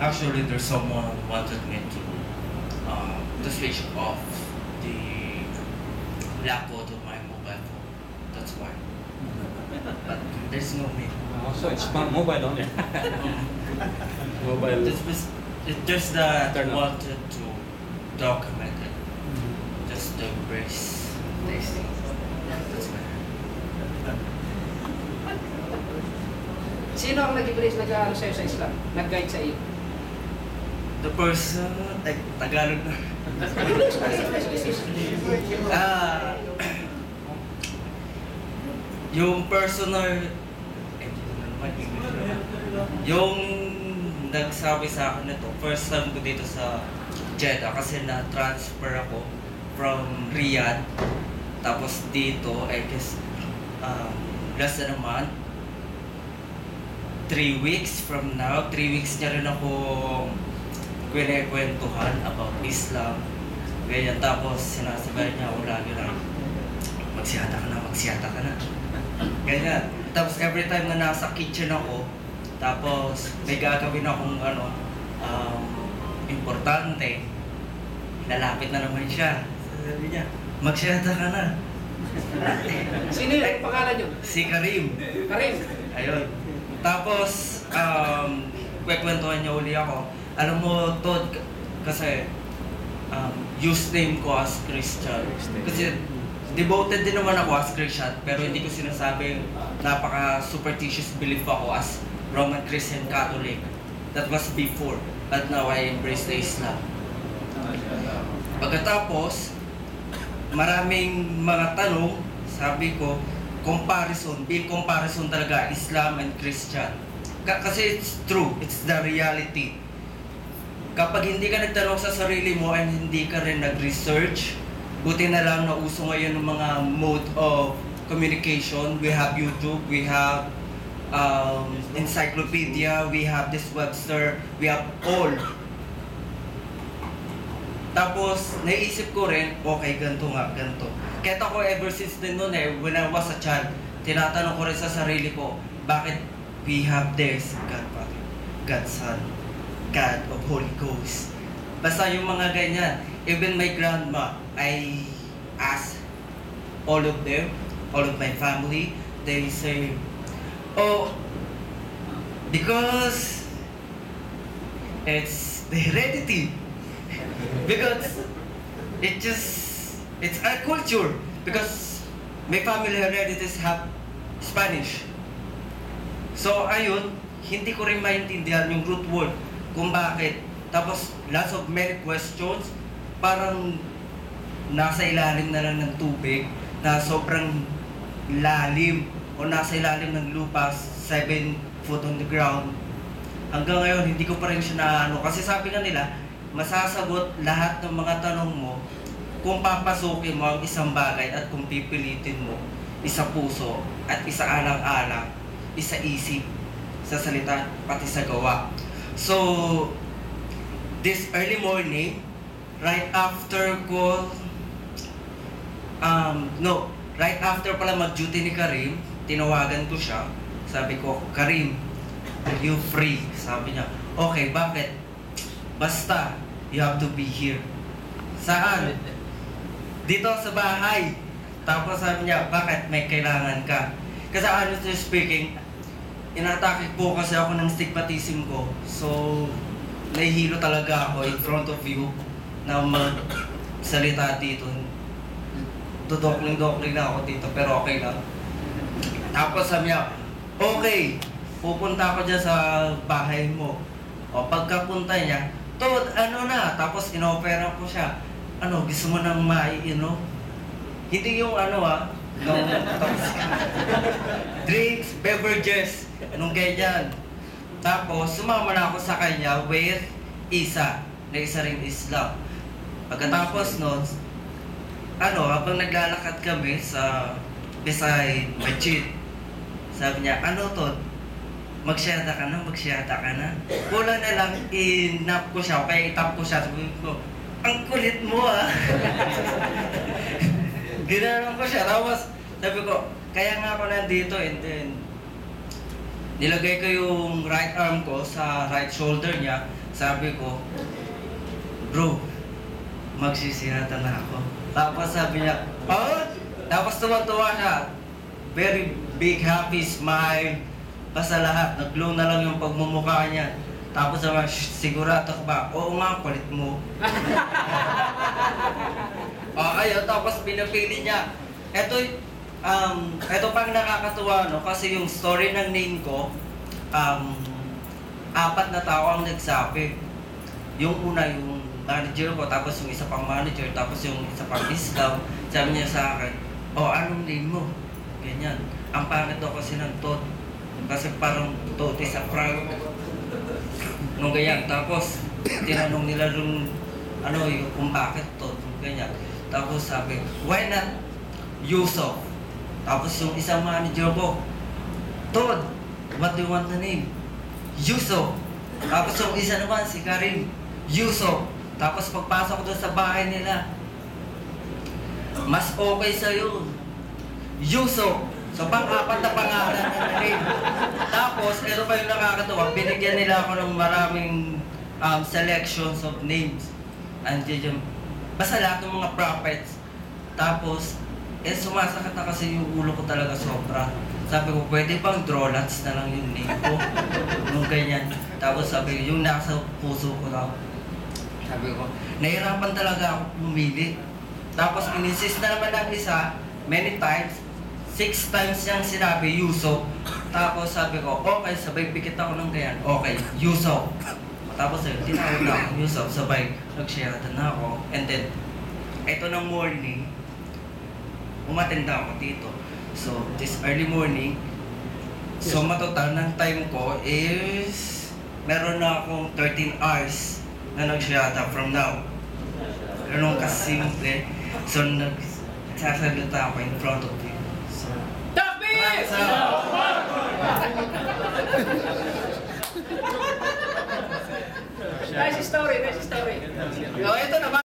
Actually, there's someone who wanted me to switch off the black mode of my mobile phone. That's why. But there's no me. So it's mobile only. Mobile. It's just that I Turn off. wanted to document it. Just to embrace these things. That's why. Sino ang nag-embrace, nag-aaral sa'yo sa Islam? Nag-guide sa iyo? The person, Tagalog na. Ah, yung personal, yung nagsabi sa akin nito, first time ko dito sa Jeddah kasi na-transfer ako from Riyadh tapos dito, I guess, less than a month, 3 weeks from now, 3 weeks niya rin ako kwentuhan about Islam. Ganyan, tapos sinasabihan niya ako lagi na, magsiyata ka na. Ganyan. Tapos every time na nasa kitchen ako, tapos may gagawin akong importante, lalapit na naman siya. Sabi niya, magsiyata ka na. Sino yun? Ang pangalan nyo? Si Karim. Karim. Ayun. Tapos, kwekwentuhan niya uli ako. Alam mo, Todd, kasi use name ko as Christian. Kasi devoted din naman ako as Christian, pero hindi ko sinasabing napaka-superstitious belief ako as Roman Christian Catholic. That was before, but now I embrace the Islam. Pagkatapos, maraming mga tanong, sabi ko, build comparison talaga, Islam and Christian. Kasi it's true, it's the reality. Kapag hindi ka nagtanong sa sarili mo and hindi ka rin nag-research, buti na lang na uso ngayon ng mga mode of communication. We have YouTube, we have encyclopedia, we have this Webster, we have all. Tapos, naisip ko rin, okay, ganito nga, ganito. Kaya ako ever since din noon when I was a child, tinatanong ko rin sa sarili ko, bakit we have this, God Father, God Son, God of Holy Ghost. Basta yung mga ganyan. Even my grandma, I ask all of them, all of my family, they say, oh, because it's the heredity. Because it's our culture. Because my family heredities have Spanish. So ayun, hindi ko rin maintindihan yung root word kung bakit. Tapos lots of many questions, parang nasa ilalim na lang ng tubig, na sobrang lalim o nasa ilalim ng lupa, 7 foot on the ground. Hanggang ngayon, hindi ko pa rin siya naano. Kasi sabi nga nila, masasagot lahat ng mga tanong mo kung papasukin mo ang isang bagay at kung pipilitin mo isa puso at isa alang-alang, isa isip sa salita pati sa gawa. So, this early morning, right after pala mag-duty ni Karim, tinawagan ko siya. Sabi ko, Karim, are you free? Sabi niya, okay, bakit? Basta, you have to be here. Saan? Dito sa bahay. Tapos sabi niya, bakit may kailangan ka? Kasi honestly speaking, inatake po kasi ako ng stigmatism ko. So, nahihilo talaga ako in front of you na magsalita dito. Dudokling-dokling na ako dito, pero okay lang. Tapos sabi niya, okay, pupunta ako dyan sa bahay mo. O pagkapunta niya, Todd, ano na? Tapos inoperan ko siya. Ano, gusto mo nang hindi yung tapos, drinks, beverages, nung ganyan. Tapos, sumama na ako sa kanya with isa ring Islam. Pagkatapos nun, habang naglalakad kami sa beside masjid, sabi niya, Todd, magsyata ka na. Kulang na lang, inap ko siya, kaya itap ko siya. Sabi ko, ang kulit mo Ginanon ko siya. Tapos, sabi ko, kaya nga ako nandito. And then, nilagay ko yung right arm ko sa right shoulder niya. Sabi ko, bro, magsisihatan na ako. Tapos sabi niya, oh? Tapos tuwa-tuwa siya. Very big, happy smile. Basta lahat, nag-glow na lang yung pagmumukha niya. Tapos naman, sigurado ka ba? Oo nga, palit mo. Ayun, tapos pinapili niya. Ito pang nakakatuwa, no? Kasi yung story ng name ko, 4 na tao ang nagsabi. Yung una, yung manager ko, tapos yung isa pang manager, tapos yung isa pang discount. Sabi niya sa akin, anong name mo? Ganyan. Ang pangit daw kasi ng Todd. Kasi parang Todd is a frog. Nung ganyan. Tapos, tinanong nila yung, yung kung bakit Todd. Ganyan. Tapos sabi, why not Yusuf? Tapos yung isang manager ko, Todd, what do you want the name? Yusuf. Tapos yung isa naman, si Karim, Yusuf. Tapos pagpasok doon sa bahay nila, mas okay sa'yo, Yusuf. So pang-4 na pangalan na name. Tapos, ito pa yung nakakatuwa, binigyan nila ako ng maraming selections of names. Andiyan yung, basta lahat ng mga prophets. Tapos, sumasakit na kasi yung ulo ko talaga sobra. Sabi ko, pwede bang Drolats na lang yung name ko? Nung ganyan. Tapos sabi ko, yung nasa puso ko lang. Sabi ko, nahirapan talaga ako pumili. Tapos ininsist na naman ng isa, many times, 6 times niyang sinabi, Yusuf. Tapos sabi ko, okay, sabay pikit ako ng ganyan. Okay, Yusuf. Tapos tinawag na ako, Yusuf, sabay, nag-share na ako. And then, ito ng morning, umatenda ako dito. So, this early morning, so matotal ng time ko is, meron na akong 13 hours na nag-share from now. Ganun kasimple. So, nagsasalita ako in front of you. Takbir! Nice story, nice story. Ito naman.